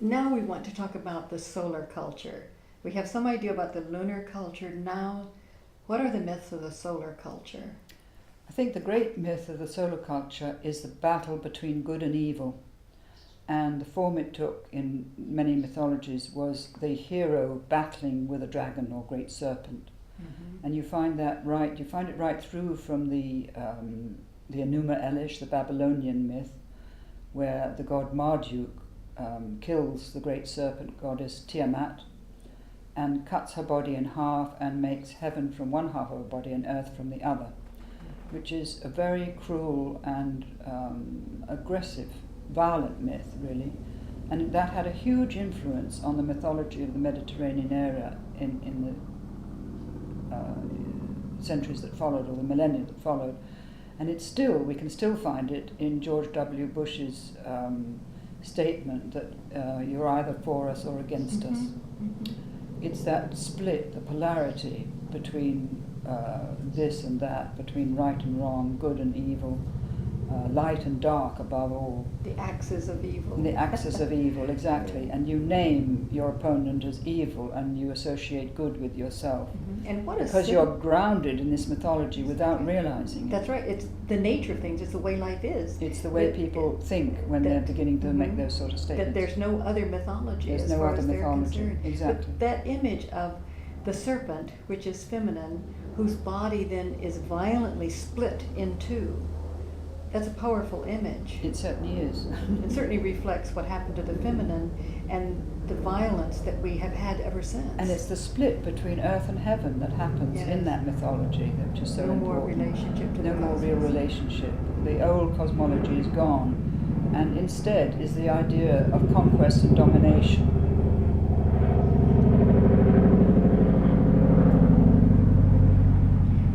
now we want to talk about the solar culture. We have some idea about the lunar culture. Now, what are the myths of the solar culture? I think the great myth of the solar culture is the battle between good and evil. And the form it took in many mythologies was the hero battling with a dragon or great serpent. Mm-hmm. And you find it right through from the Enuma Elish, the Babylonian myth, where the god Marduk kills the great serpent goddess Tiamat and cuts her body in half and makes heaven from one half of her body and earth from the other, which is a very cruel and aggressive, violent myth, really. And that had a huge influence on the mythology of the Mediterranean area in the centuries that followed, or the millennia that followed. And we can still find it in George W. Bush's statement that you're either for us or against us. Mm-hmm. It's that split, the polarity between this and that, between right and wrong, good and evil, light and dark above all. The axis of evil. The axis of evil, exactly. And you name your opponent as evil and you associate good with yourself. Mm-hmm. And what because you're grounded in this mythology without realizing it. That's right. It's the nature of things. It's the way life is. It's the way people think when they're beginning to make those sort of statements. That there's no other mythology there's as no far other as they're mythology. concerned. Exactly. But that image of the serpent, which is feminine, whose body then is violently split in two, that's a powerful image. It certainly is. It certainly reflects what happened to the feminine and the violence that we have had ever since. And it's the split between earth and heaven that happens in that mythology, which is so important. No more relationship to no more real relationship. The old cosmology is gone, and instead is the idea of conquest and domination.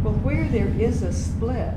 Well, where there is a split,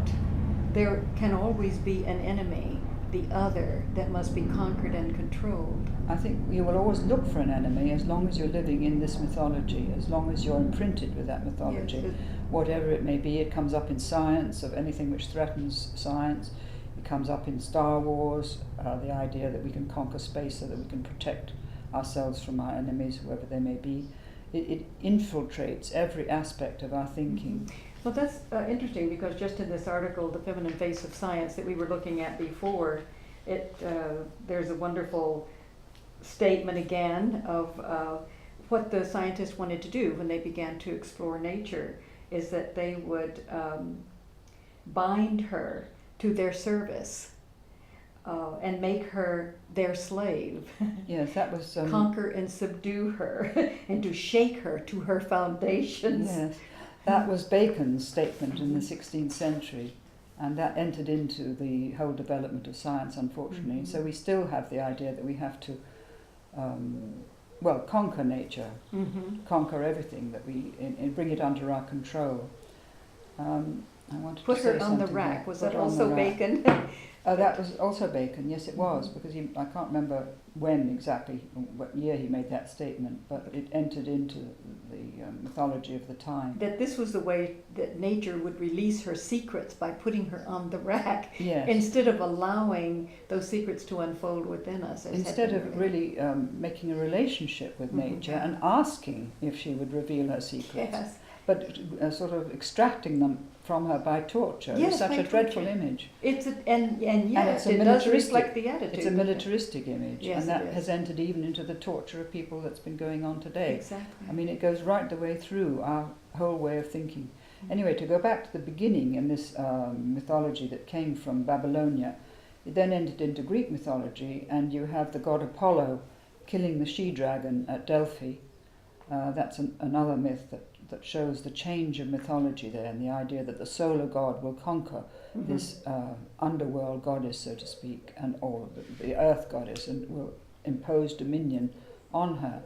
there can always be an enemy, the other, that must be conquered and controlled. I think you will always look for an enemy as long as you're living in this mythology, as long as you're imprinted with that mythology. Yes, whatever it may be, it comes up in science, of anything which threatens science. It comes up in Star Wars, the idea that we can conquer space so that we can protect ourselves from our enemies, whoever they may be. It infiltrates every aspect of our thinking. Mm-hmm. Well, that's interesting, because just in this article, The Feminine Face of Science, that we were looking at before, there's a wonderful statement again of what the scientists wanted to do when they began to explore nature, is that they would bind her to their service and make her their slave. Yes, that was... conquer and subdue her and to shake her to her foundations. Yes. That was Bacon's statement in the 16th century, and that entered into the whole development of science, unfortunately. Mm-hmm. So we still have the idea that we have to, conquer nature, conquer everything, that we bring it under our control. I wanted Put to say her on the rack. Was that also Bacon? That was also Bacon, yes it was, because I can't remember when exactly, what year he made that statement, but it entered into the mythology of the time. That this was the way that nature would release her secrets, by putting her on the rack, yes, instead of allowing those secrets to unfold within us. Instead of really making a relationship with nature and asking if she would reveal her secrets. Yes. But sort of extracting them from her by torture. Yes, it's such a dreadful image. It's and yes, it does reflect the attitude. It's a militaristic image, yes, and that has entered even into the torture of people that's been going on today. Exactly. I mean, it goes right the way through our whole way of thinking. Anyway, to go back to the beginning in this mythology that came from Babylonia, it then entered into Greek mythology, and you have the god Apollo killing the she-dragon at Delphi. That's another myth that shows the change of mythology there, and the idea that the solar god will conquer this underworld goddess, so to speak, or the earth goddess, and will impose dominion on her.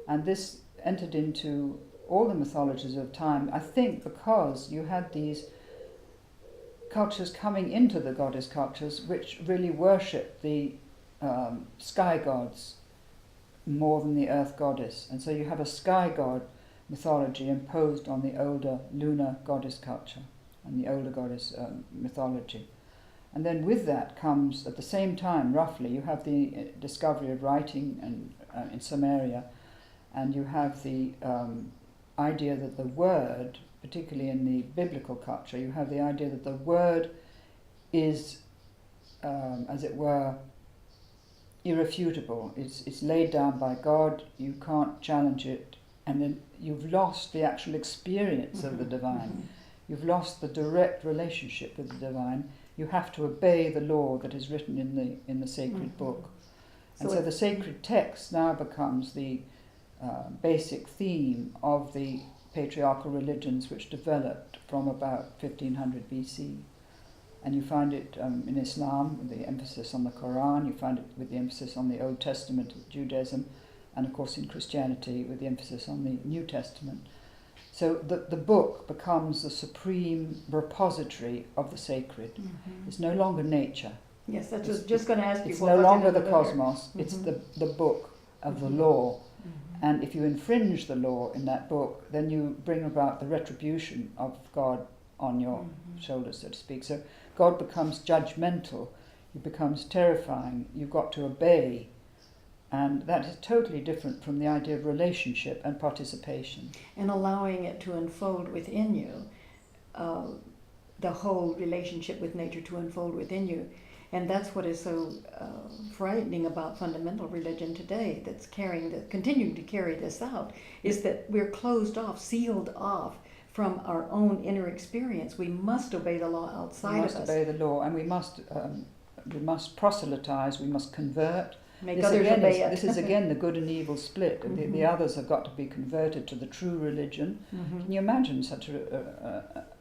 And this entered into all the mythologies of time, I think, because you had these cultures coming into the goddess cultures which really worship the sky gods more than the earth goddess. And so you have a sky god mythology imposed on the older lunar goddess culture and the older goddess mythology. And then with that comes, at the same time, roughly, you have the discovery of writing and in Samaria, and you have the idea that the word, particularly in the biblical culture, you have the idea that the word is, as it were, irrefutable. It's laid down by God, you can't challenge it, and then you've lost the actual experience of the divine. You've lost the direct relationship with the divine. You have to obey the law that is written in the sacred book. And so the sacred text now becomes the basic theme of the patriarchal religions which developed from about 1500 BC. And you find it in Islam with the emphasis on the Quran, you find it with the emphasis on the Old Testament of Judaism, and of course in Christianity with the emphasis on the New Testament. So the book becomes the supreme repository of the sacred. It's no longer nature. Yes, that's just going to ask you. It's no longer the cosmos, it's the book of the law. And if you infringe the law in that book, then you bring about the retribution of God on your shoulders, so to speak. So God becomes judgmental, he becomes terrifying, you've got to obey. And that is totally different from the idea of relationship and participation. And allowing it to unfold within you, the whole relationship with nature to unfold within you. And that's what is so frightening about fundamental religion today, that's continuing to carry this out, is that we're closed off, sealed off from our own inner experience. We must obey the law outside of us. We must obey the law, and we must proselytize, we must convert. Make others obey it. This is again the good and evil split. The others have got to be converted to the true religion. Can you imagine such an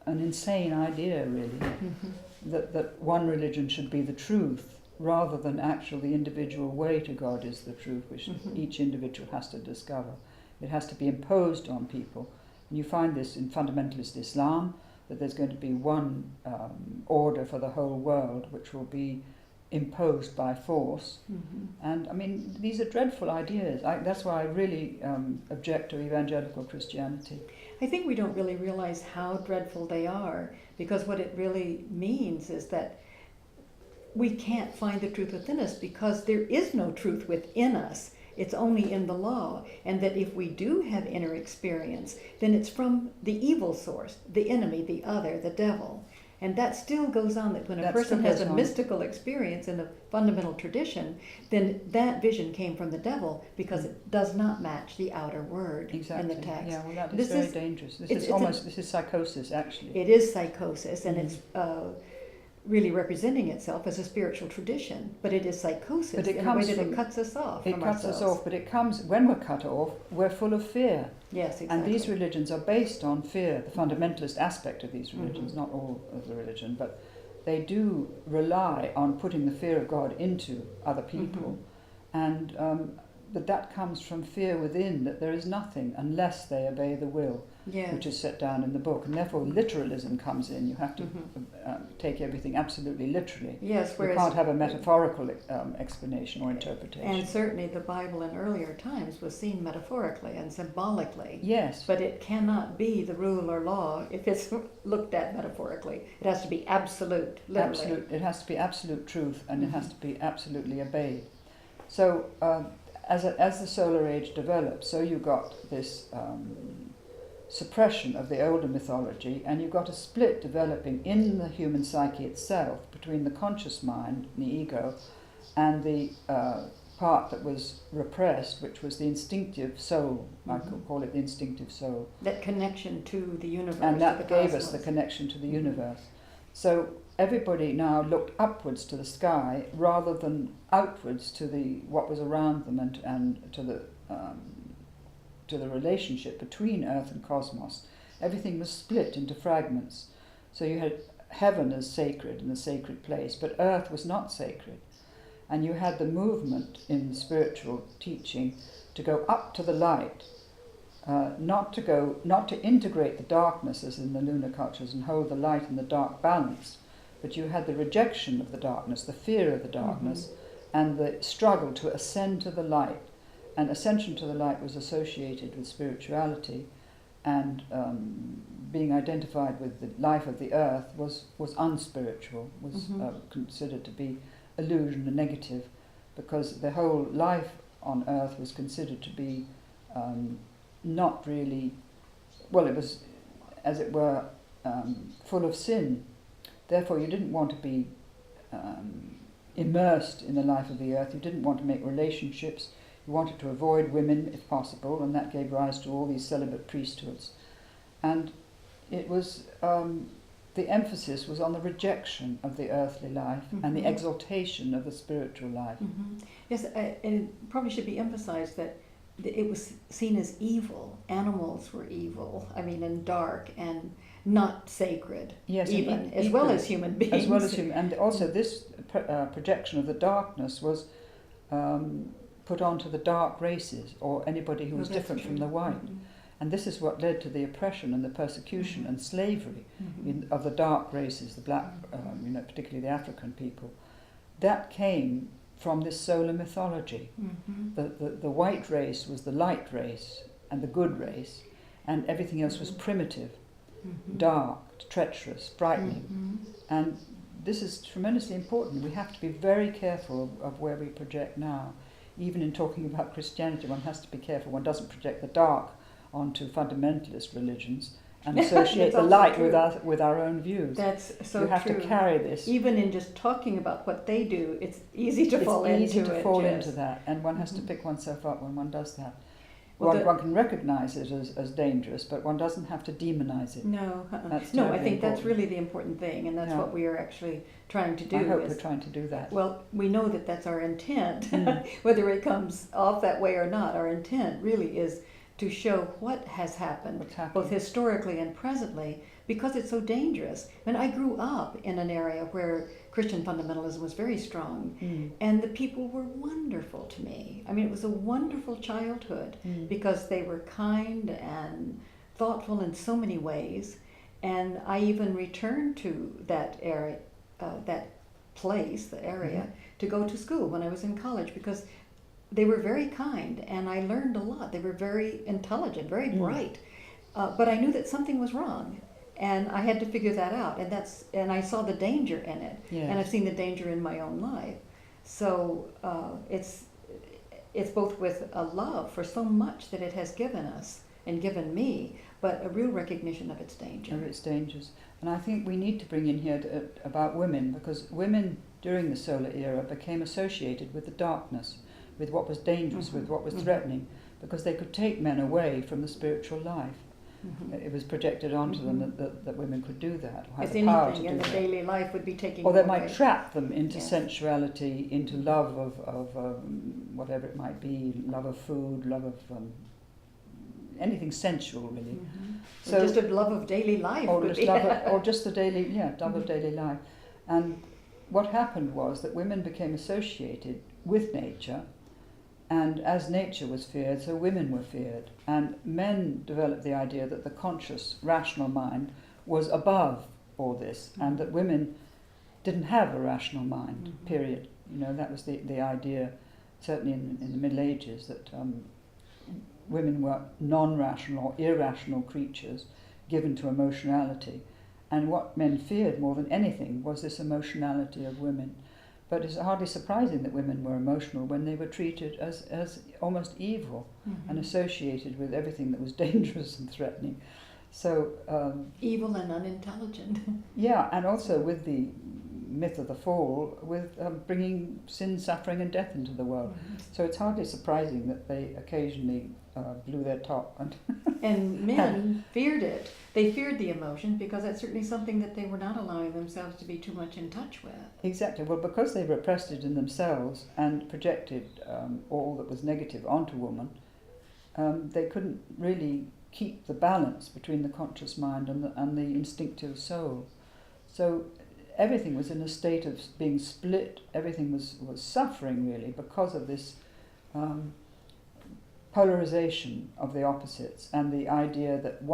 insane idea, really? That one religion should be the truth, rather than actually the individual way to God is the truth, which each individual has to discover. It has to be imposed on people. And you find this in fundamentalist Islam, that there's going to be one order for the whole world, which will be imposed by force. And I mean, these are dreadful ideas. That's why I really object to evangelical Christianity. I think we don't really realize how dreadful they are, because what it really means is that we can't find the truth within us, because there is no truth within us. It's only in the law. And that if we do have inner experience, then it's from the evil source, the enemy, the other, the devil. And that still goes on, that when a person has a mystical experience in the fundamental tradition, then that vision came from the devil, because it does not match the outer word in the text. Yeah, well, that is very dangerous. This is psychosis, actually. It is psychosis, and it's really representing itself as a spiritual tradition, but it is psychosis in a way that it cuts us off from ourselves. It cuts us off, but it comes, when we're cut off, we're full of fear. Yes, exactly. And these religions are based on fear, the fundamentalist aspect of these religions, not all of the religion, but they do rely on putting the fear of God into other people, and but that comes from fear within, that there is nothing unless they obey the will, which is set down in the book. And therefore literalism comes in. You have to take everything absolutely literally. Yes, you can't have a metaphorical explanation or interpretation. And certainly the Bible in earlier times was seen metaphorically and symbolically. Yes. But it cannot be the rule or law if it's looked at metaphorically. It has to be absolute, literally. Absolute. It has to be absolute truth, and it has to be absolutely obeyed. So as the solar age develops, so you got this suppression of the older mythology, and you've got a split developing in the human psyche itself between the conscious mind, the ego, and the part that was repressed, which was the instinctive soul. I could call it the instinctive soul. That connection to the universe. And that gave us the connection to the universe. So everybody now looked upwards to the sky rather than outwards to what was around them, and to the relationship between Earth and cosmos. Everything was split into fragments. So you had heaven as sacred and a sacred place, but Earth was not sacred. And you had the movement in spiritual teaching to go up to the light, not to integrate the darkness as in the lunar cultures and hold the light and the dark balance, but you had the rejection of the darkness, the fear of the darkness, and the struggle to ascend to the light. And ascension to the light was associated with spirituality, and being identified with the life of the earth was unspiritual, was considered to be illusion and negative, because the whole life on Earth was considered to be not really, well, it was, as it were, full of sin. Therefore, you didn't want to be immersed in the life of the earth. You didn't want to make relationships. You wanted to avoid women if possible, and that gave rise to all these celibate priesthoods. And it was, the emphasis was on the rejection of the earthly life and the exaltation of the spiritual life. Yes, and it probably should be emphasized that it was seen as evil. Animals were evil, and dark and not sacred, yes, even, as well as human beings. As well as human, and also this projection of the darkness was put onto the dark races, or anybody who was different from the white. And this is what led to the oppression and the persecution and slavery of the dark races, the black, particularly the African people. That came from this solar mythology. The white race was the light race and the good race, and everything else was primitive, dark, treacherous, frightening. And this is tremendously important. We have to be very careful of where we project now. Even in talking about Christianity, one has to be careful. One doesn't project the dark onto fundamentalist religions and associate the light with our own views. That's so true. You have to carry this. Even in just talking about what they do, it's easy to fall into it. It's easy to fall into that, and one has to pick oneself up when one does that. Well, one can recognize it as dangerous, but one doesn't have to demonize it. No, That's no, I terribly think that's important. really the important thing, and that's what we are actually trying to do. I hope we're trying to do that. Well, we know that that's our intent, whether it comes off that way or not. Our intent really is to show what has happened, both historically and presently, because it's so dangerous. And I grew up in an area where Christian fundamentalism was very strong, and the people were wonderful to me. It was a wonderful childhood because they were kind and thoughtful in so many ways. And I even returned to that area, that place, the area, to go to school when I was in college, because they were very kind, and I learned a lot. They were very intelligent, very bright, but I knew that something was wrong, and I had to figure that out. And I saw the danger in it, and I've seen the danger in my own life. So it's both with a love for so much that it has given us and given me, but a real recognition of its danger. Of its dangers, and I think we need to bring in here about women, because women during the solar era became associated with the darkness, with what was dangerous, with what was threatening, because they could take men away from the spiritual life. It was projected onto them that women could do that, or had the power to do that. Anything in the daily life would be taken or they away. might trap them into sensuality, into love of whatever it might be, love of food, love of anything sensual, really. So just a love of daily life. Or just the daily, love of daily life. And what happened was that women became associated with nature, and as nature was feared, so women were feared. And men developed the idea that the conscious, rational mind was above all this, and that women didn't have a rational mind, period. That was the idea, certainly in the Middle Ages, that women were non-rational or irrational creatures given to emotionality. And what men feared more than anything was this emotionality of women. But it's hardly surprising that women were emotional when they were treated as almost evil and associated with everything that was dangerous and threatening. So evil and unintelligent. And also with the myth of the fall, with bringing sin, suffering and death into the world. So it's hardly surprising that they occasionally blew their top. And men feared it. They feared the emotion because that's certainly something that they were not allowing themselves to be too much in touch with. Exactly. Well, because they repressed it in themselves and projected all that was negative onto woman, they couldn't really keep the balance between the conscious mind and the instinctive soul. So everything was in a state of being split. Everything was suffering, really, because of this polarization of the opposites, and the idea that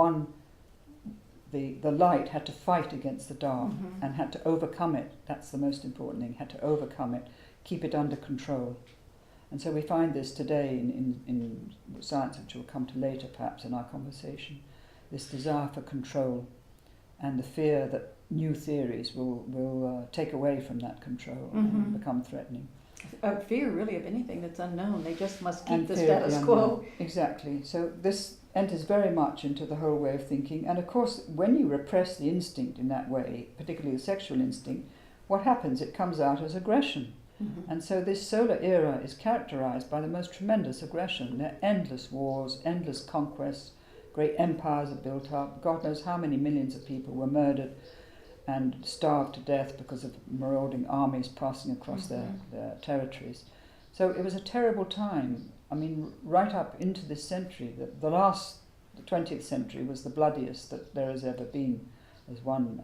the light had to fight against the dark and had to overcome it. That's the most important thing, had to overcome it, keep it under control. And so we find this today in science, which we'll come to later perhaps in our conversation, this desire for control and the fear that new theories will take away from that control and become threatening. Fear, really, of anything that's unknown. They just must keep And the fear of status the quo. unknown. Exactly. So this enters very much into the whole way of thinking. And of course, when you repress the instinct in that way, particularly the sexual instinct, what happens? It comes out as aggression. Mm-hmm. And so this solar era is characterized by the most tremendous aggression. There are endless wars, endless conquests, great empires are built up. God knows how many millions of people were murdered and starved to death because of marauding armies passing across their territories. So it was a terrible time. I mean, right up into this century, the 20th century was the bloodiest that there has ever been, as one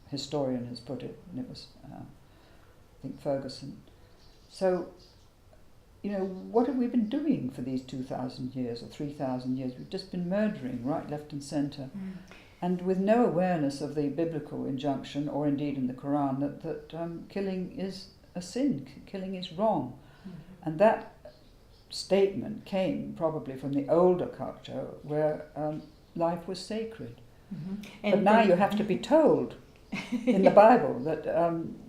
historian has put it, and it was, I think, Ferguson. So, you know, what have we been doing for these 2,000 years or 3,000 years? We've just been murdering right, left and centre. Mm. And with no awareness of the biblical injunction, or indeed in the Quran, that killing is a sin, killing is wrong. Mm-hmm. And that statement came probably from the older culture where life was sacred. Mm-hmm. But now you have to be told in the Bible that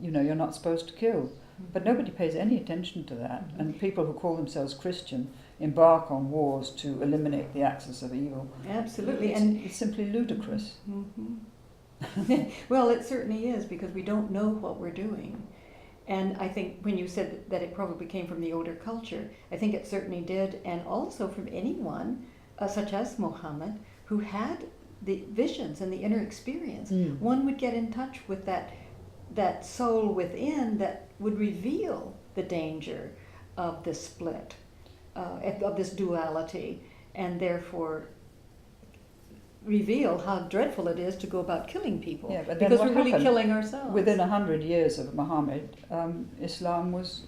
you know, you're not supposed to kill. But nobody pays any attention to that. Mm-hmm. And people who call themselves Christian embark on wars to eliminate the axis of evil. Absolutely. It's simply ludicrous. Mm-hmm. Well, it certainly is, because we don't know what we're doing. And I think when you said that it probably came from the older culture, I think it certainly did, and also from anyone, such as Muhammad, who had the visions and the inner experience. Mm. One would get in touch with that soul within that would reveal the danger of this split, of this duality, and therefore reveal how dreadful it is to go about killing people, Yeah, but then because what we're really happened? killing ourselves. Within 100 years of Muhammad, Islam was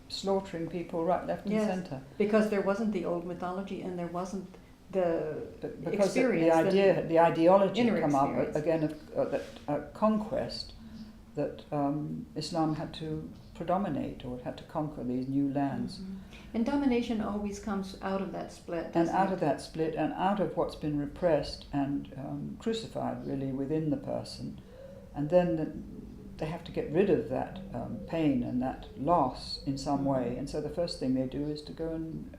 slaughtering people right, left and Yes. centre. Because there wasn't the old mythology, and there wasn't the But because experience, the ideology inner come up experience. again of that conquest, that Islam had to predominate, or it had to conquer these new lands. Mhm. And domination always comes out of that split. And doesn't out it? of that split, and out of what's been repressed and crucified really within the person, and then they have to get rid of that pain and that loss in some way. And so the first thing they do is to go and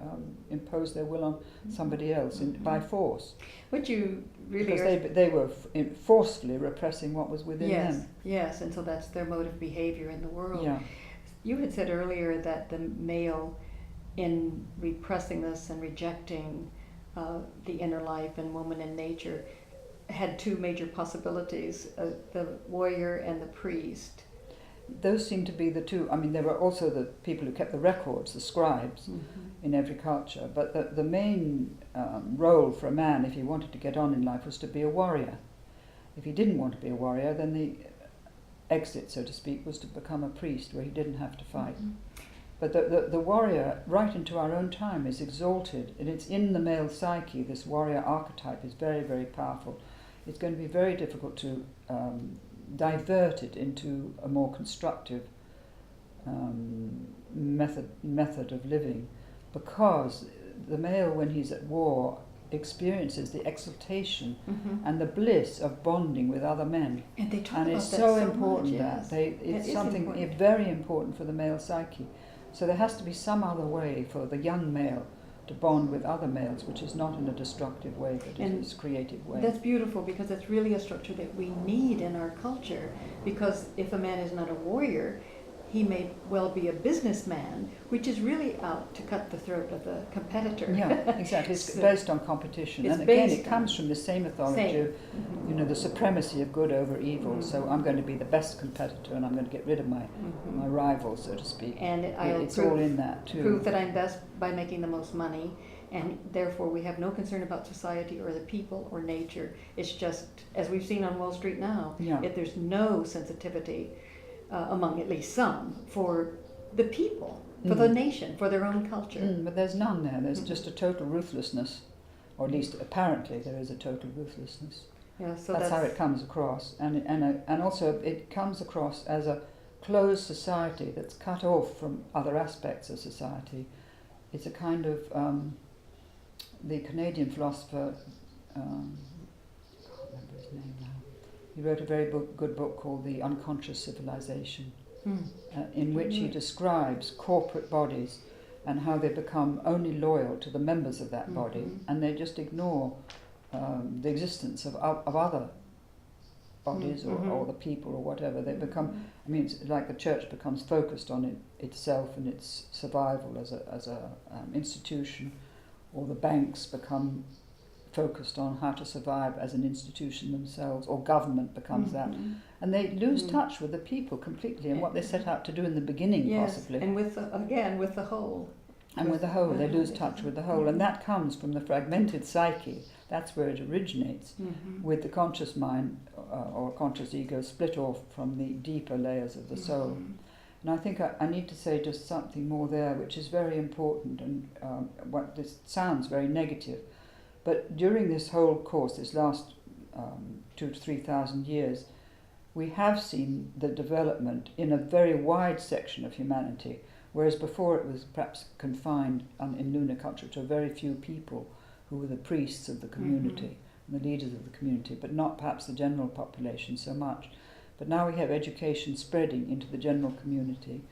impose their will on somebody else by force, What you really because they were forcefully repressing what was within yes, them. yes, and so that's their mode of behavior in the world. Yeah. You had said earlier that the male, in repressing this and rejecting the inner life and woman in nature, had two major possibilities, the warrior and the priest. Those seem to be the two. I mean, there were also the people who kept the records, the scribes, in every culture. But the main role for a man, if he wanted to get on in life, was to be a warrior. If he didn't want to be a warrior, then the exit, so to speak, was to become a priest, where he didn't have to fight. But the warrior, right into our own time, is exalted, and it's in the male psyche. This warrior archetype is very, very powerful. It's going to be very difficult to divert it into a more constructive method of living, because the male, when he's at war, experiences the exaltation and the bliss of bonding with other men. And they talk And about it's that so so important much, yes. that it's is something important. very important for the male psyche. So there has to be some other way for the young male to bond with other males, which is not in a destructive way, but in And a creative way. That's beautiful, because it's really a structure that we need in our culture. Because if a man is not a warrior, he may well be a businessman, which is really out to cut the throat of the competitor. Yeah, exactly. It's So based on competition. it's And again, based it comes from the same mythology Same. of, you know, the supremacy of good over evil. So I'm going to be the best competitor, and I'm going to get rid of my rival, so to speak. And I'll It's all in that too. prove that I'm best by making the most money, and therefore we have no concern about society or the people or nature. It's just, as we've seen on Wall Street now, Yeah. if there's no sensitivity among at least some for the people, for the nation, for their own culture. But there's none there. There's just a total ruthlessness, or at least apparently there is a total ruthlessness. Yeah, so That's how it comes across, and also it comes across as a closed society that's cut off from other aspects of society. It's a kind of the Canadian philosopher, I can't remember his name now. He wrote a very good book called The Unconscious Civilization, in which he describes corporate bodies and how they become only loyal to the members of that body, and they just ignore the existence of other bodies or the people or whatever. They become, I mean, it's like the church becomes focused on itself and its survival as a institution, or the banks become focused on how to survive as an institution themselves, or government becomes that. And they lose touch with the people completely and what they set out to do in the beginning, possibly. And with the whole. And with the whole, they lose touch with the whole. And that comes from the fragmented psyche. That's where it originates, with the conscious mind or conscious ego split off from the deeper layers of the soul. And I think I need to say just something more there, which is very important, and what this sounds very negative. But during this whole course, this last 2,000 to 3,000 years, we have seen the development in a very wide section of humanity, whereas before it was perhaps confined in lunar culture to a very few people who were the priests of the community, and the leaders of the community, but not perhaps the general population so much. But now we have education spreading into the general community,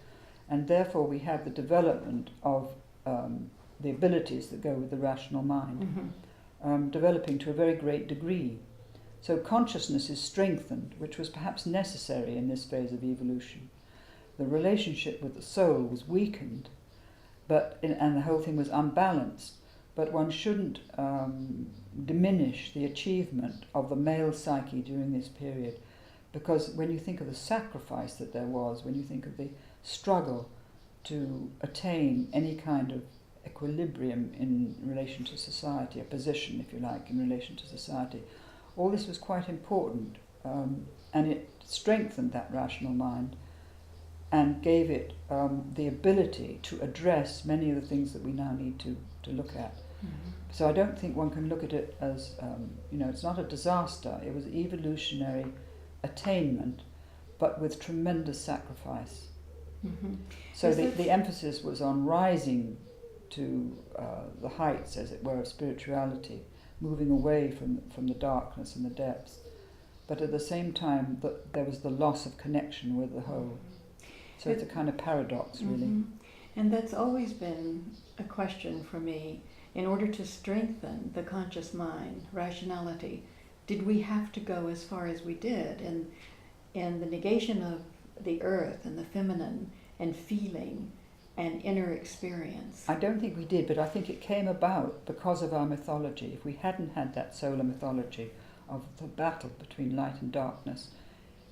and therefore we have the development of the abilities that go with the rational mind, developing to a very great degree. So consciousness is strengthened, which was perhaps necessary in this phase of evolution. The relationship with the soul was weakened, and the whole thing was unbalanced. But one shouldn't diminish the achievement of the male psyche during this period, because when you think of the sacrifice that there was, when you think of the struggle to attain any kind of equilibrium in relation to society, a position, if you like, in relation to society, all this was quite important, and it strengthened that rational mind and gave it the ability to address many of the things that we now need to look at. So I don't think one can look at it as, it's not a disaster. It was evolutionary attainment, but with tremendous sacrifice. So the emphasis was on rising to the heights, as it were, of spirituality, moving away from the darkness and the depths. But at the same time, there was the loss of connection with the whole. So it's a kind of paradox, really. And that's always been a question for me. In order to strengthen the conscious mind, rationality, did we have to go as far as we did? And the negation of the earth and the feminine and feeling and inner experience. I don't think we did, but I think it came about because of our mythology. If we hadn't had that solar mythology of the battle between light and darkness,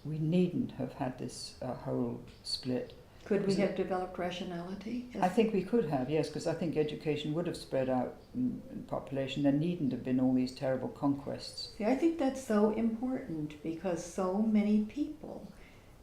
we needn't have had this whole split. Could we have developed rationality? I think we could have, yes, because I think education would have spread out in population. There needn't have been all these terrible conquests. See, I think that's so important, because so many people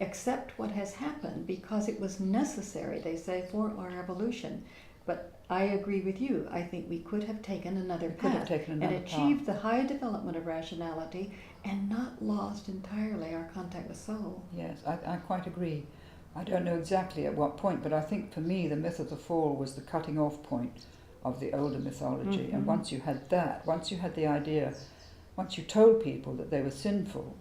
accept what has happened because it was necessary, they say, for our evolution. But I agree with you. I think we could have taken another path and achieved the high development of rationality and not lost entirely our contact with soul. Yes, I quite agree. I don't know exactly at what point, but I think for me the myth of the fall was the cutting off point of the older mythology. And once you had that, once you had the idea, once you told people that they were sinful,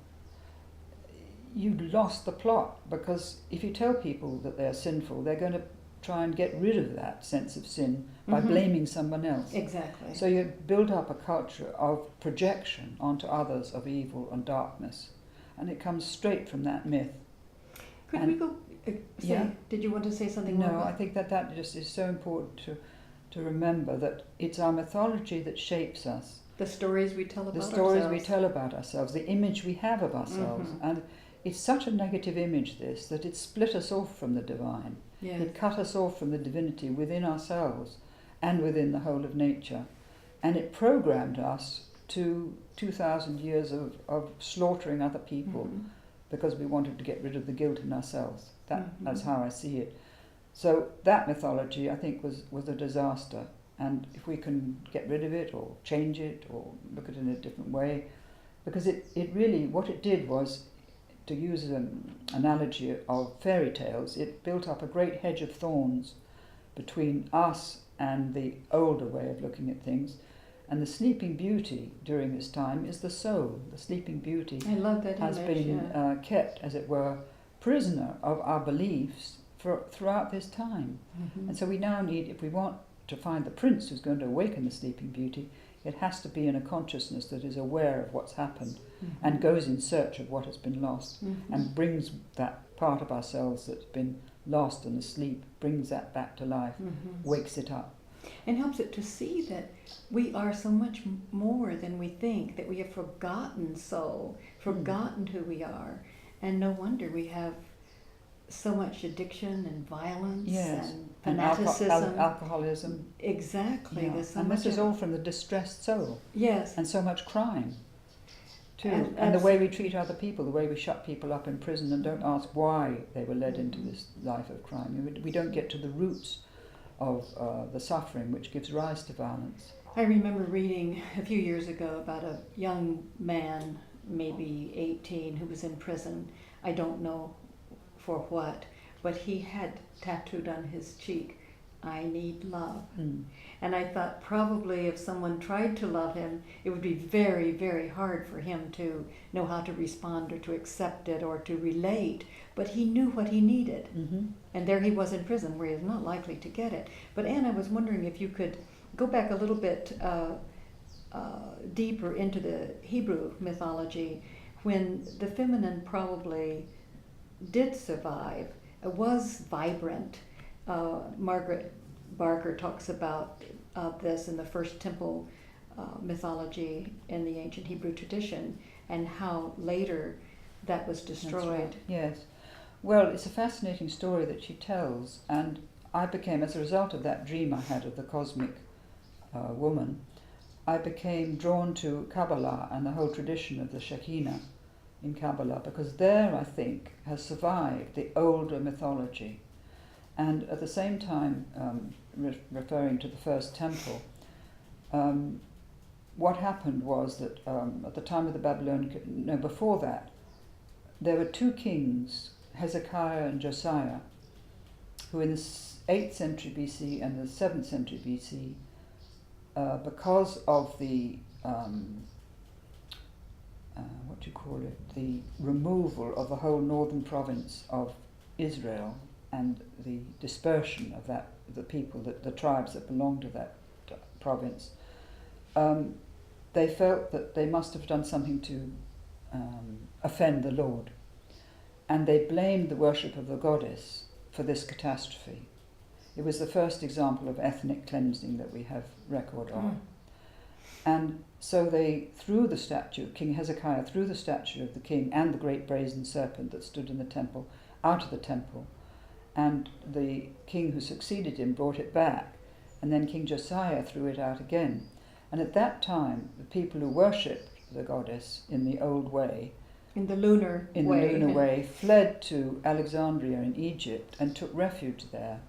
you'd lost the plot, because if you tell people that they're sinful, they're going to try and get rid of that sense of sin by blaming someone else. Exactly. So you build up a culture of projection onto others of evil and darkness, and it comes straight from that myth. Could we go did you want to say something more? No, I think that just is so important to remember, that it's our mythology that shapes us. The stories we tell about ourselves. The stories we tell about ourselves, the image we have of ourselves. And it's such a negative image, this, that it split us off from the divine. Yes. It cut us off from the divinity within ourselves and within the whole of nature. And it programmed us to 2,000 years of slaughtering other people because we wanted to get rid of the guilt in ourselves. That's how I see it. So that mythology, I think, was a disaster. And if we can get rid of it or change it or look at it in a different way, because it really, what it did was, to use an analogy of fairy tales, it built up a great hedge of thorns between us and the older way of looking at things. And the sleeping beauty during this time is the soul. The sleeping beauty I love that has image, been kept, as it were, prisoner of our beliefs throughout this time. And so we now need, if we want to find the prince who's going to awaken the sleeping beauty, it has to be in a consciousness that is aware of what's happened and goes in search of what has been lost and brings that part of ourselves that's been lost and asleep, brings that back to life, wakes it up. And helps it to see that we are so much more than we think, that we have forgotten who we are. And no wonder we have so much addiction and violence and fanaticism. Alcoholism. Exactly. Yeah. And this is all from the distressed soul. Yes. And so much crime, too. And the way we treat other people, the way we shut people up in prison and don't ask why they were led into this life of crime. We don't get to the roots of the suffering which gives rise to violence. I remember reading a few years ago about a young man, maybe 18, who was in prison. I don't know for what, but he had tattooed on his cheek, "I need love." And I thought probably if someone tried to love him, it would be very, very hard for him to know how to respond or to accept it or to relate, but he knew what he needed. And there he was in prison where he was not likely to get it. But Anne, I was wondering if you could go back a little bit deeper into the Hebrew mythology, when the feminine probably did survive, was vibrant. Margaret Barker talks about this in the First Temple mythology in the ancient Hebrew tradition, and how later that was destroyed. That's right. Yes. Well, it's a fascinating story that she tells, and I became, as a result of that dream I had of the cosmic woman, I became drawn to Kabbalah and the whole tradition of the Shekinah in Kabbalah, because there, I think, has survived the older mythology. And at the same time, referring to the first temple, what happened was that at the time of the Babylonian, before that, there were two kings, Hezekiah and Josiah, who in the 8th century BC and the 7th century BC, because of the the removal of the whole northern province of Israel and the dispersion of the people, the tribes that belonged to that province, they felt that they must have done something to offend the Lord, and they blamed the worship of the goddess for this catastrophe. It was the first example of ethnic cleansing that we have record of. And so they threw the statue, King Hezekiah threw the statue of the king and the great brazen serpent that stood in the temple out of the temple, and the king who succeeded him brought it back, and then King Josiah threw it out again. And at that time, the people who worshipped the goddess in the old way, in the lunar way, fled to Alexandria in Egypt and took refuge there.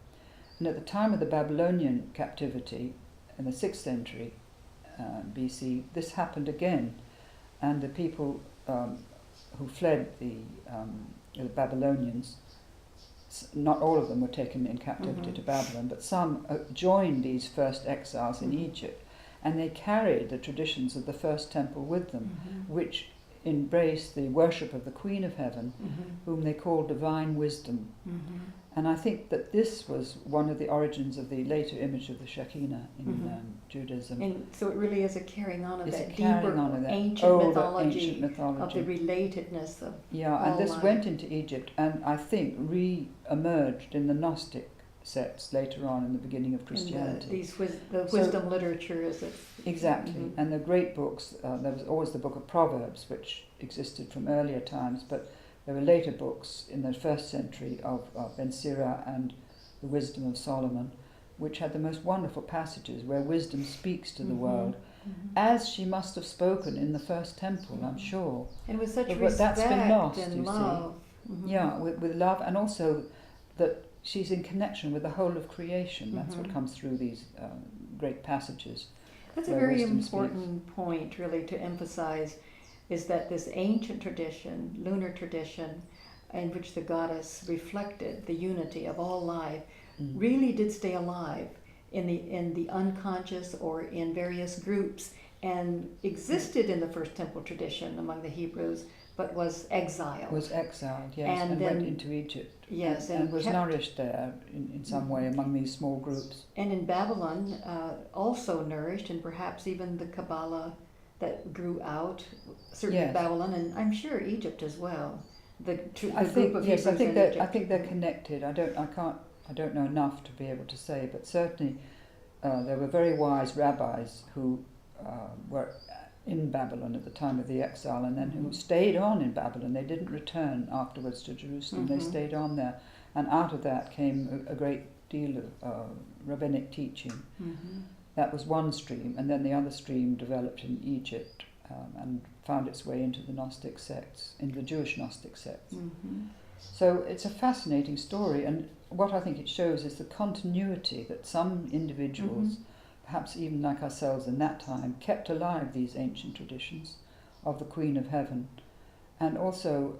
And at the time of the Babylonian captivity, in the 6th century BC, this happened again, and the people who fled the Babylonians, not all of them were taken in captivity to Babylon, but some joined these first exiles in Egypt, and they carried the traditions of the first temple with them, which embraced the worship of the Queen of Heaven, whom they called divine wisdom. And I think that this was one of the origins of the later image of the Shekinah in Judaism. And so it really is a carrying on of It's that a carrying deeper on of that ancient older mythology, ancient mythology of the relatedness of and this life. went into Egypt, and I think re-emerged in the Gnostic sects later on in the beginning of Christianity. The wisdom literature is it? Exactly, and the great books, there was always the book of Proverbs, which existed from earlier times, but there were later books in the 1st century of Ben Sira and the Wisdom of Solomon, which had the most wonderful passages where wisdom speaks to the world, as she must have spoken in the first temple, I'm sure. And with such But respect that's been lost, and you love. see. Yeah, with love, and also that she's in connection with the whole of creation. That's what comes through these great passages. That's a very important point, really, to emphasize, is that this ancient tradition, lunar tradition, in which the goddess reflected the unity of all life, really did stay alive in the unconscious or in various groups, and existed in the first temple tradition among the Hebrews, but was exiled. Was exiled, yes, And and then- went into Egypt. Yes, and was kept- nourished there in some way among these small groups. And in Babylon, also nourished, and perhaps even the Kabbalah that grew out, certainly Yes. Babylon, and I'm sure Egypt as well. The I group think of yes, I Hebrews think in that Egypt. I think they're connected. I don't know enough to be able to say, but certainly there were very wise rabbis who were in Babylon at the time of the exile, and then who stayed on in Babylon. They didn't return afterwards to Jerusalem. They stayed on there, and out of that came a great deal of rabbinic teaching. That was one stream, and then the other stream developed in Egypt and found its way into the Gnostic sects, into the Jewish Gnostic sects. So it's a fascinating story, and what I think it shows is the continuity that some individuals, perhaps even like ourselves in that time, kept alive these ancient traditions of the Queen of Heaven. And also,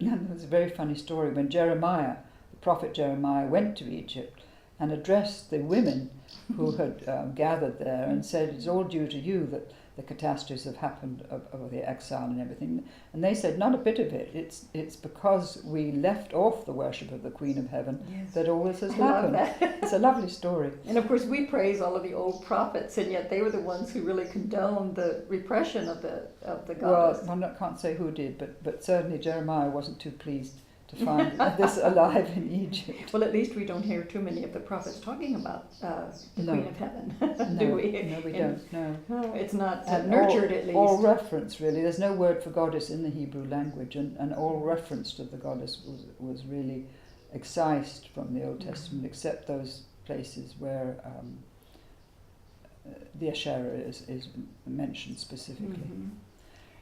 there's a very funny story when Jeremiah, the prophet Jeremiah, went to Egypt and addressed the women who had gathered there and said, it's all due to you that the catastrophes have happened of the exile and everything. And they said, not a bit of it. It's because we left off the worship of the Queen of Heaven that all this has happened. It's a lovely story. And of course we praise all of the old prophets, and yet they were the ones who really condoned the repression of the goddess. Well, I can't say who did, but certainly Jeremiah wasn't too pleased to find this alive in Egypt. Well, at least we don't hear too many of the prophets talking about the No. Queen of Heaven, No, do we? no, we don't. No. No, it's not And nurtured at least. all reference, really. There's no word for goddess in the Hebrew language, and all reference to the goddess was really excised from the Old Testament, except those places where the Asherah is mentioned specifically.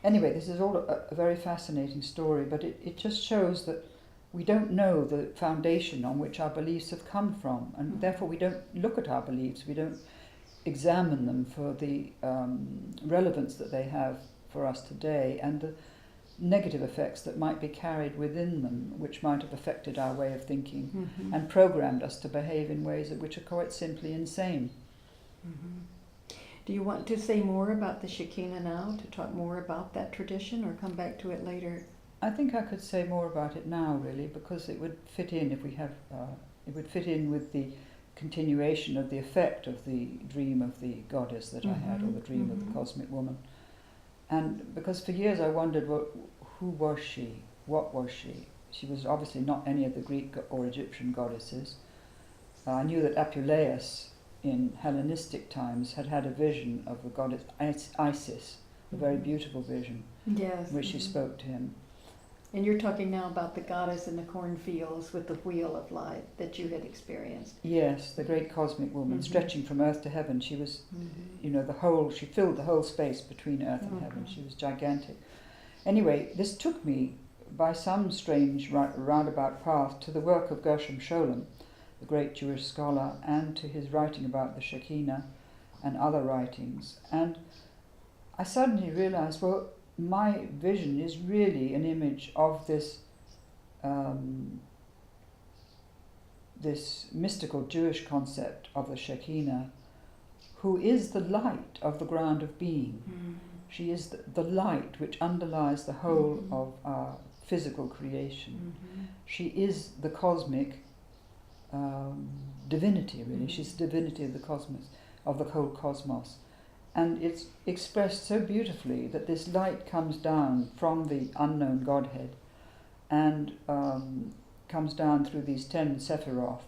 Anyway, this is all a very fascinating story, but it just shows that we don't know the foundation on which our beliefs have come from, and therefore we don't look at our beliefs, we don't examine them for the relevance that they have for us today, and the negative effects that might be carried within them, which might have affected our way of thinking and programmed us to behave in ways which are quite simply insane. Do you want to say more about the Shekinah now, to talk more about that tradition, or come back to it later? I think I could say more about it now, really, because it would fit in if we have. It would fit in with the continuation of the effect of the dream of the goddess that I had, or the dream of the cosmic woman. And because for years I wondered, well, who was she? What was she? She was obviously not any of the Greek or Egyptian goddesses. I knew that Apuleius in Hellenistic times had had a vision of the goddess Isis, a very beautiful vision, Yes. which she spoke to him. And you're talking now about the goddess in the cornfields with the wheel of light that you had experienced. Yes, the great cosmic woman, stretching from earth to heaven. She was, she filled the whole space between earth and heaven. She was gigantic. Anyway, this took me by some strange roundabout path to the work of Gershom Scholem, the great Jewish scholar, and to his writing about the Shekinah and other writings. And I suddenly realized, well, my vision is really an image of this this mystical Jewish concept of the Shekinah, who is the light of the ground of being. She is the light which underlies the whole of our physical creation. She is the cosmic divinity, really. She's the divinity of the cosmos, of the whole cosmos. And it's expressed so beautifully that this light comes down from the unknown Godhead and comes down through these 10 Sephiroth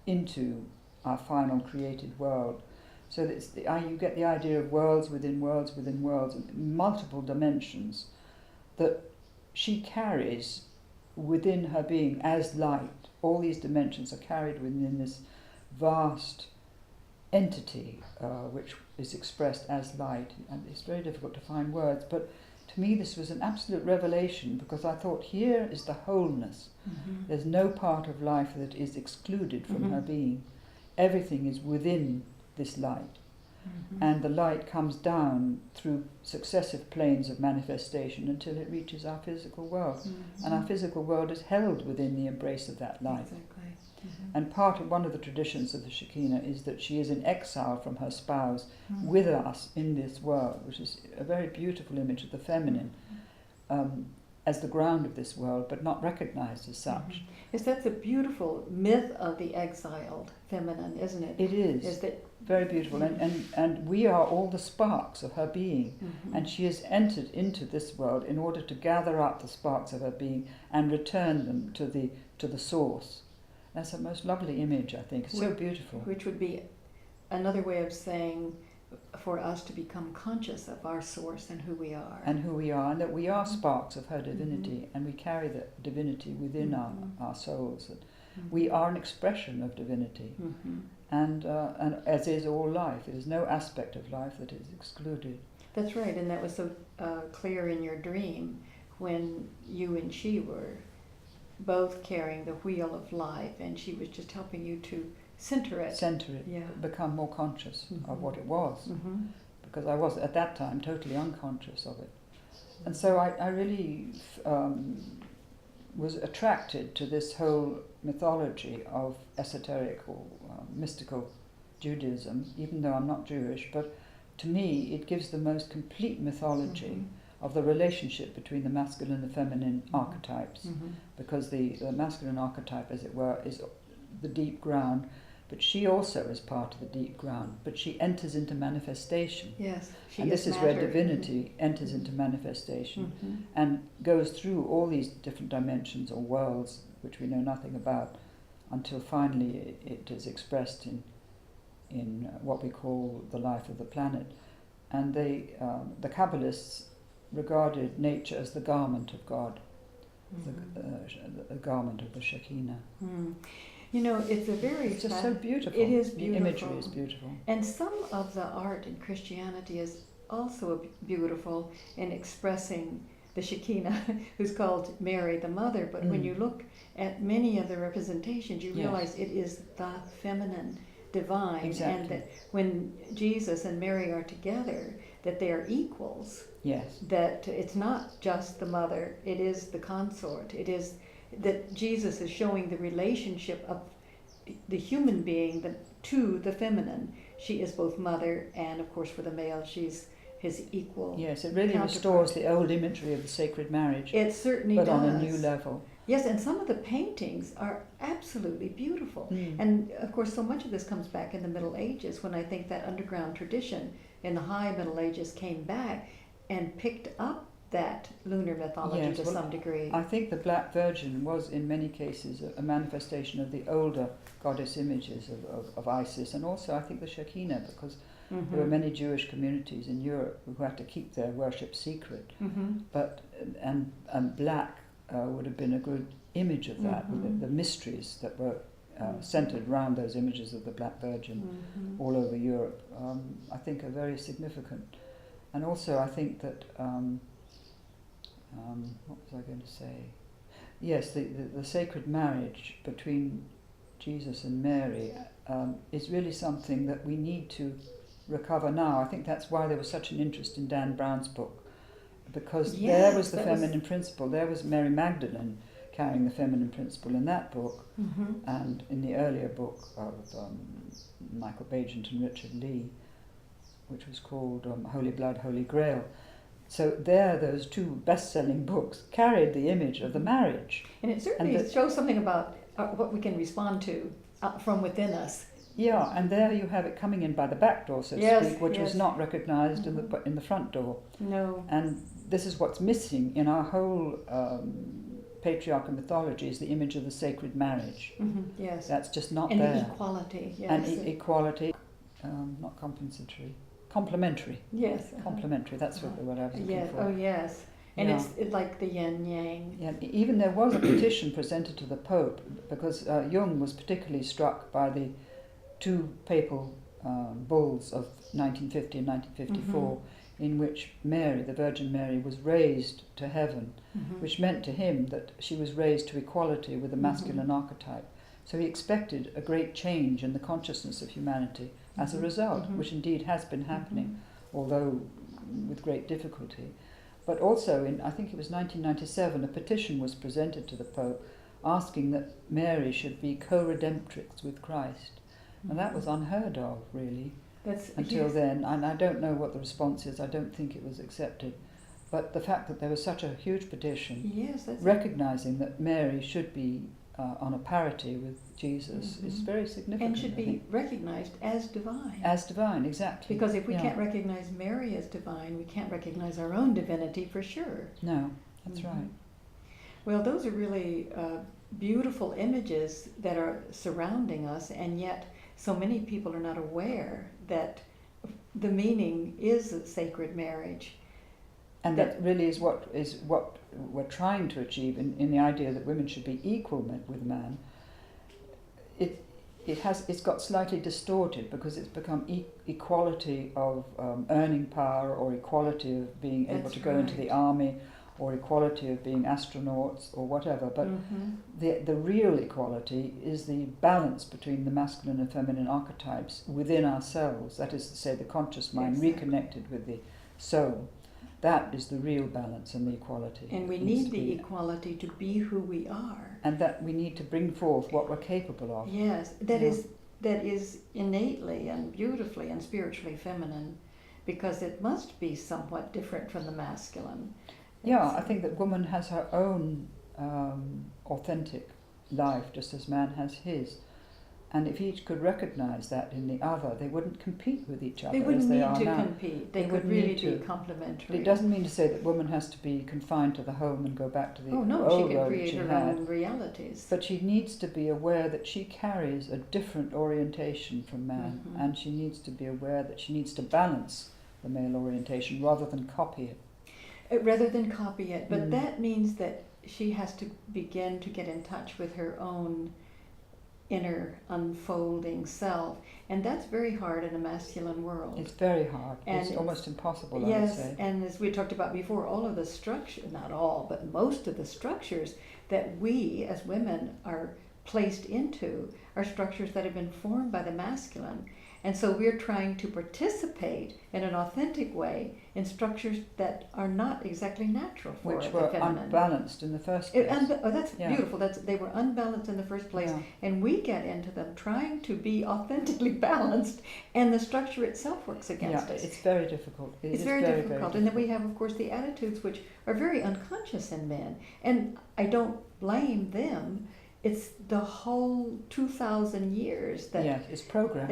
into our final created world. So that you get the idea of worlds within worlds within worlds, multiple dimensions that she carries within her being as light. All these dimensions are carried within this vast entity which is expressed as light, and it's very difficult to find words, but to me this was an absolute revelation, because I thought, here is the wholeness. There's no part of life that is excluded from her being. Everything is within this light, and the light comes down through successive planes of manifestation until it reaches our physical world, and our physical world is held within the embrace of that light. Exactly. And one of the traditions of the Shekinah is that she is in exile from her spouse with us in this world, which is a very beautiful image of the feminine. as the ground of this world, but not recognized as such. Mm-hmm. Yes, that's a beautiful myth of the exiled feminine, isn't it? It is. Is that Very beautiful, and we are all the sparks of her being, mm-hmm. and she has entered into this world in order to gather up the sparks of her being and return them to the source. That's a most lovely image, I think. It's so beautiful. Which would be another way of saying for us to become conscious of our source and who we are. And who we are, and that we are sparks of her divinity, mm-hmm. and we carry that divinity within mm-hmm. our souls. That mm-hmm. we are an expression of divinity, mm-hmm. and as is all life. There is no aspect of life that is excluded. That's right, and that was so clear in your dream when you and she were both carrying the wheel of life, and she was just helping you to center it, yeah. Become more conscious mm-hmm. of what it was, mm-hmm. because I was at that time totally unconscious of it. And so I really was attracted to this whole mythology of esoteric or mystical Judaism, even though I'm not Jewish, but to me it gives the most complete mythology mm-hmm. of the relationship between the masculine and the feminine mm-hmm. archetypes, mm-hmm. because the masculine archetype, as it were, is the deep ground, but she also is part of the deep ground, but she enters into manifestation. Yes, and this is where divinity mm-hmm. enters into manifestation mm-hmm. and goes through all these different dimensions or worlds which we know nothing about, until finally it is expressed in what we call the life of the planet. And the Kabbalists regarded nature as the garment of God, mm-hmm. the garment of the Shekinah. Mm. You know, it's just so beautiful. It is beautiful. The imagery is beautiful. And some of the art in Christianity is also beautiful in expressing the Shekinah, who's called Mary, the mother. But when you look at many of the representations, you realize it is the feminine, divine. Exactly. And that when Jesus and Mary are together, that they are equals. Yes. That it's not just the mother, it is the consort. It is that Jesus is showing the relationship of the human being to the feminine. She is both mother, and of course for the male she's his equal. Yes, it really restores the old imagery of the sacred marriage. It certainly does. But on a new level. Yes, and some of the paintings are absolutely beautiful. And of course so much of this comes back in the Middle Ages, when I think that underground tradition in the High Middle Ages came back and picked up that lunar mythology to some degree. I think the Black Virgin was in many cases a manifestation of the older goddess images of Isis, and also I think the Shekinah, because mm-hmm. there were many Jewish communities in Europe who had to keep their worship secret. Mm-hmm. But and black would have been a good image of that, mm-hmm. with the mysteries that were centered around those images of the Black Virgin mm-hmm. all over Europe. I think are very significant. And also I think that what was I going to say? Yes, the sacred marriage between Jesus and Mary is really something that we need to recover now. I think that's why there was such an interest in Dan Brown's book, because there was the feminine principle. There was Mary Magdalene carrying the feminine principle in that book, mm-hmm. and in the earlier book of Michael Bagent and Richard Lee, which was called Holy Blood, Holy Grail. So there, those two best-selling books carried the image of the marriage. And it certainly shows something about what we can respond to from within us. Yeah, and there you have it coming in by the back door, so to speak, which was not recognized mm-hmm. in the front door. No. And this is what's missing in our whole patriarchal mythology, is the image of the sacred marriage. Mm-hmm. Yes. That's just not and there. And equality, yes. And equality, not compensatory. Complementary. Yes. Complementary, that's what I was looking for. Oh, yes. And it's like the yin-yang. Yeah, even there was a petition presented to the Pope, because Jung was particularly struck by the two papal bulls of 1950 and 1954, mm-hmm. in which Mary, the Virgin Mary, was raised to heaven, mm-hmm. which meant to him that she was raised to equality with the masculine mm-hmm. archetype. So he expected a great change in the consciousness of humanity as a result, mm-hmm. which indeed has been happening, mm-hmm. although with great difficulty. But also I think it was 1997, a petition was presented to the Pope asking that Mary should be co-redemptrix with Christ. Mm-hmm. And that was unheard of, really, until then. And I don't know what the response is. I don't think it was accepted. But the fact that there was such a huge petition Yes, that's recognizing that Mary should be on a parity with Jesus is very significant. and should I be think. recognized as divine. As divine, exactly. Because if we Yeah. can't recognize Mary as divine, we can't recognize our own divinity for sure. No, that's right. Well, those are really beautiful images that are surrounding us, and yet so many people are not aware that the meaning is a sacred marriage. And that really is what we're trying to achieve in the idea that women should be equal with man. It's got slightly distorted because it's become equality of earning power, or equality of being able That's to go into right. the army, or equality of being astronauts or whatever. But the real equality is the balance between the masculine and feminine archetypes within ourselves. That is to say, the conscious mind reconnected with the soul. That is the real balance and the equality. And we need the equality to be who we are. And that we need to bring forth what we're capable of. Yes, that is innately and beautifully and spiritually feminine, because it must be somewhat different from the masculine. Yeah, I think that woman has her own authentic life, just as man has his. And if each could recognize that in the other, they wouldn't compete with each other They wouldn't as they need are to now. compete. They could wouldn't really need to. be complementary. It doesn't mean to say that woman has to be confined to the home and go back to the Oh no, old she can role that create she her had. own realities. But she needs to be aware that she carries a different orientation from man, and she needs to be aware that she needs to balance the male orientation rather than copy it. Rather than copy it. But that means that she has to begin to get in touch with her own inner unfolding self, and that's very hard in a masculine world. It's very hard. And it's almost impossible, I would yes, say. and as we talked about before, all of the structure, not all, but most of the structures that we as women are placed into are structures that have been formed by the masculine. And so we're trying to participate in an authentic way in structures that are not exactly natural for Which the were feminine. unbalanced in the first place. That's beautiful. They were unbalanced in the first place, and we get into them trying to be authentically balanced, and the structure itself works against us. It's very difficult. It's very difficult. And then we have, of course, the attitudes which are very unconscious in men, and I don't blame them. It's the whole 2,000 years that it's programmed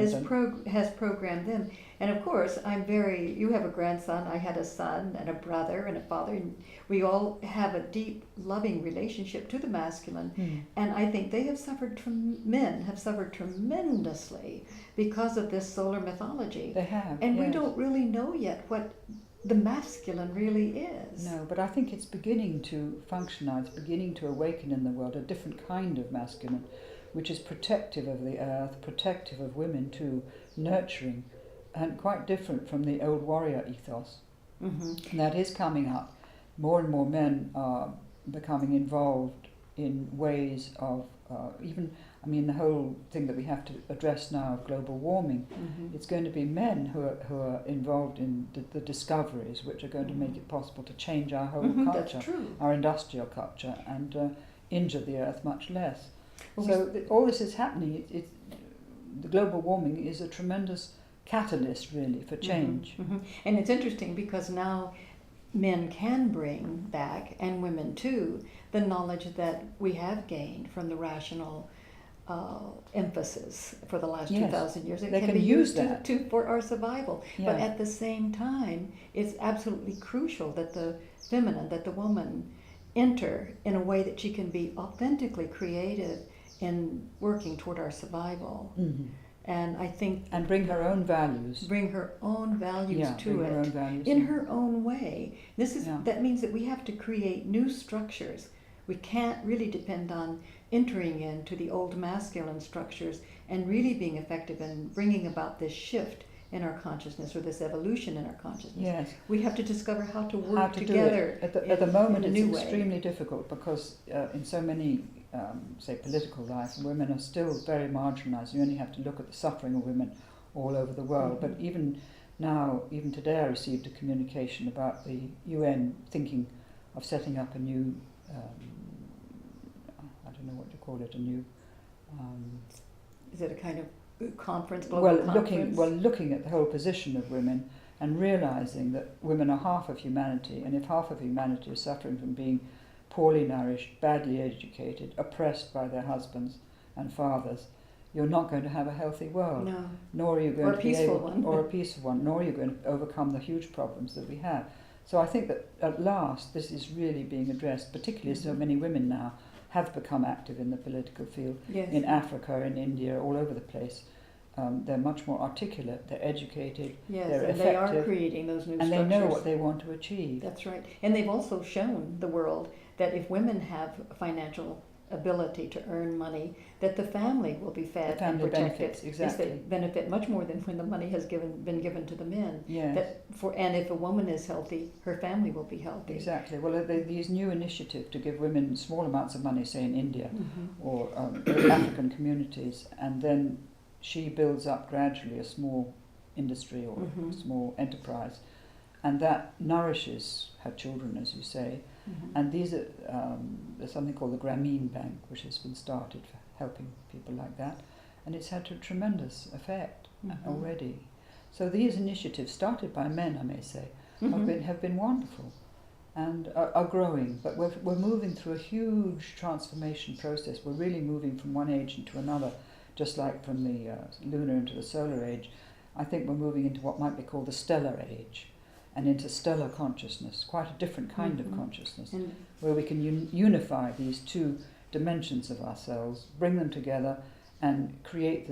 has programmed them. And of course, you have a grandson, I had a son and a brother and a father, and we all have a deep, loving relationship to the masculine. And I think men have suffered tremendously because of this solar mythology. They have. And we don't really know yet what the masculine really is. No, but I think it's beginning to function now. It's beginning to awaken in the world a different kind of masculine, which is protective of the earth, protective of women too, nurturing, and quite different from the old warrior ethos. And that is coming up. More and more men are becoming involved in ways of the whole thing that we have to address now of global warming, it's going to be men who are involved in the discoveries which are going to make it possible to change our whole culture, that's true. our industrial culture, and injure the earth much less. So all this is happening. The global warming is a tremendous catalyst, really, for change. And it's interesting because now men can bring back, and women too, the knowledge that we have gained from the rational emphasis for the last 2,000 years. It they can can be use used that. for our survival. But at the same time, it's absolutely crucial that the feminine, that the woman enter in a way that she can be authentically creative in working toward our survival. And I think... And bring her own values. Bring her own values to bring it. her own values, in her own way. That means that we have to create new structures. We can't really depend on entering into the old masculine structures and really being effective in bringing about this shift in our consciousness, or this evolution in our consciousness. Yes. We have to discover how to work together. At the moment, in a it's new extremely way. difficult because in so many, say, political life, women are still very marginalised. You only have to look at the suffering of women all over the world. But even now, even today, I received a communication about the UN thinking of setting up a new, I don't know what to call it, a new... Is it a kind of conference, global conference? Looking at the whole position of women and realizing that women are half of humanity, and if half of humanity is suffering from being poorly nourished, badly educated, oppressed by their husbands and fathers, you're not going to have a healthy world. No. Nor are you going Or a to be peaceful able, one. or a peaceful one, nor are you going to overcome the huge problems that we have. So I think that at last this is really being addressed, particularly as so many women now have become active in the political field, Yes. in Africa, in India, all over the place. They're much more articulate, they're educated, Yes, they're and they are effective, creating those new and structures. they know what they want to achieve. That's right. And they've also shown the world that if women have financial ability to earn money, that the family will be fed The family and protected. benefits, exactly. Yes, they benefit much more than when the money has been given to the men. Yes. And if a woman is healthy, her family will be healthy. Exactly. Well, these new initiatives to give women small amounts of money, say in India or African communities, and then she builds up gradually a small industry or a small enterprise, and that nourishes her children, as you say. And these are there's something called the Grameen Bank, which has been started for helping people like that, and it's had a tremendous effect already. So these initiatives, started by men, I may say, have been wonderful and are growing. But we're moving through a huge transformation process. We're really moving from one age into another, just like from the lunar into the solar age. I think we're moving into what might be called the stellar age, and into stellar consciousness, quite a different kind of consciousness, where we can unify these two dimensions of ourselves, bring them together, and create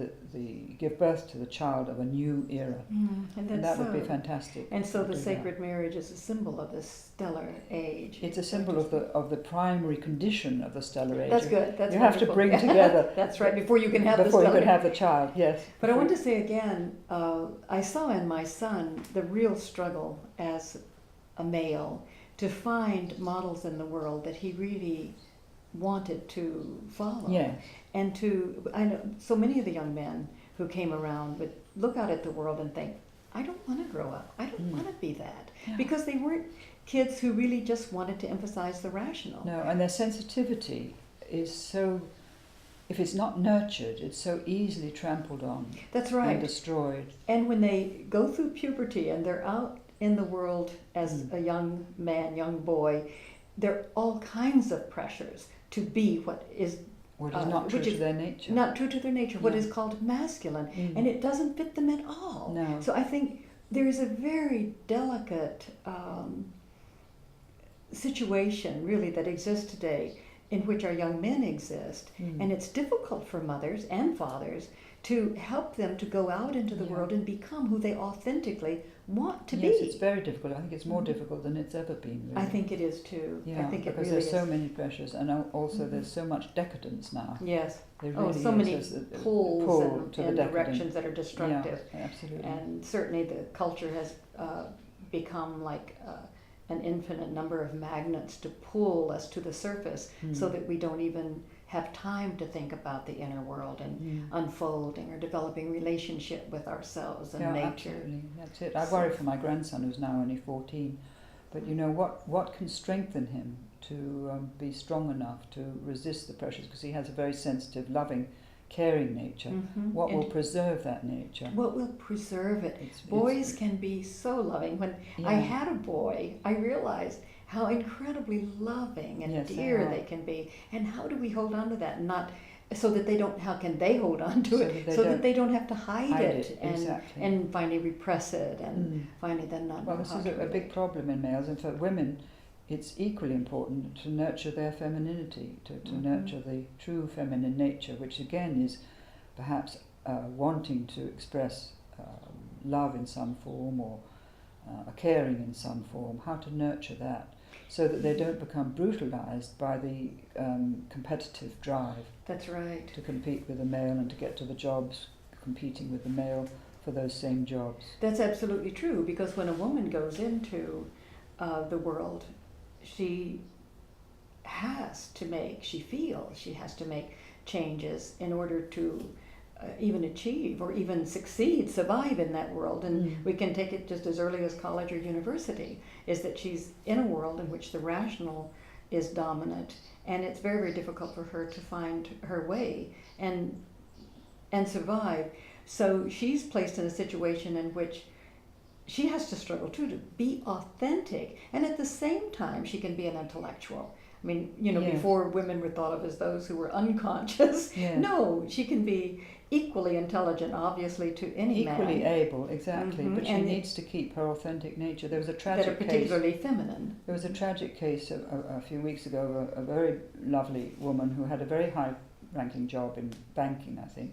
give birth to the child of a new era. And that would be fantastic. And so the sacred marriage is a symbol of this stellar age. It's a symbol of the primary condition of the stellar age. That's good. That's you wonderful. have to bring together. That's right. Before you can have before the you can have the child. Yes. But I want to say again, I saw in my son the real struggle as a male to find models in the world that he really wanted to follow. Yes. And I know so many of the young men who came around would look out at the world and think, I don't want to grow up. I don't want to be that. Yeah. Because they weren't kids who really just wanted to emphasize the rational. No, and their sensitivity is so, if it's not nurtured, it's so easily trampled on. That's right. And destroyed. And when they go through puberty and they're out in the world as a young man, young boy, there are all kinds of pressures to be what is not true to their nature. Not true to their nature, what No. is called masculine. And it doesn't fit them at all. No. So I think there is a very delicate situation, really, that exists today in which our young men exist. And it's difficult for mothers and fathers to help them to go out into the world and become who they authentically want to be. Yes, it's very difficult. I think it's more difficult than it's ever been. Really. I think it is too. Yeah, I think it because really there's is. so many pressures, and also there's so much decadence now. Yes. There really so many is a pulls pull to in the directions that are destructive. Yeah, absolutely. And certainly the culture has become like an infinite number of magnets to pull us to the surface so that we don't even have time to think about the inner world and unfolding or developing relationship with ourselves and nature. Absolutely. That's it. I worry for my grandson, who's now only 14. But you know, what can strengthen him to be strong enough to resist the pressures? Because he has a very sensitive, loving, caring nature. What will preserve that nature? What will preserve it? Boys can be so loving. When I had a boy, I realized how incredibly loving and dear they can be. And how do we hold on to that? Not so that they don't, how can they hold on to it? So that they don't have to hide it and finally repress it and finally then not know how to. Well, this is a big problem in males, and for women it's equally important to nurture their femininity, to nurture the true feminine nature, which again is perhaps wanting to express love in some form or caring in some form, how to nurture that so that they don't become brutalized by the competitive drive. That's right. To compete with the male and to get to the jobs, competing with the male for those same jobs. That's absolutely true, because when a woman goes into the world, she feels she has to make changes in order to even achieve or even succeed, survive in that world. And we can take it just as early as college or university, is that she's in a world in which the rational is dominant, and it's very, very difficult for her to find her way and survive. So she's placed in a situation in which she has to struggle too to be authentic, and at the same time she can be an intellectual. I mean, Yeah. before women were thought of as those who were unconscious. Yeah. No, she can be equally intelligent, obviously, to any Equally man. able, exactly, Mhm. but she And needs to keep her authentic nature. There was a that are tragic case. particularly feminine. There was a tragic case a few weeks ago of a very lovely woman who had a very high-ranking job in banking, I think,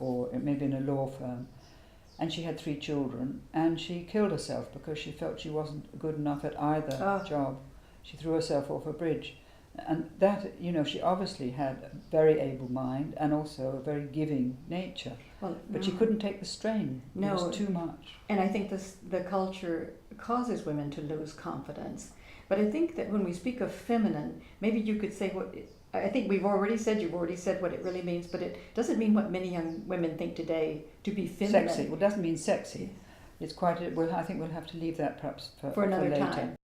or maybe in a law firm, and she had 3 children, and she killed herself because she felt she wasn't good enough at either job. She threw herself off a bridge. And that, she obviously had a very able mind and also a very giving nature. Well, But she couldn't take the strain. No. It was too much. And I think the culture causes women to lose confidence. But I think that when we speak of feminine, maybe you could say I think you've already said what it really means, but it doesn't mean what many young women think today to be feminine. Sexy. Well, it doesn't mean sexy. It's quite. I think we'll have to leave that perhaps for another later. time.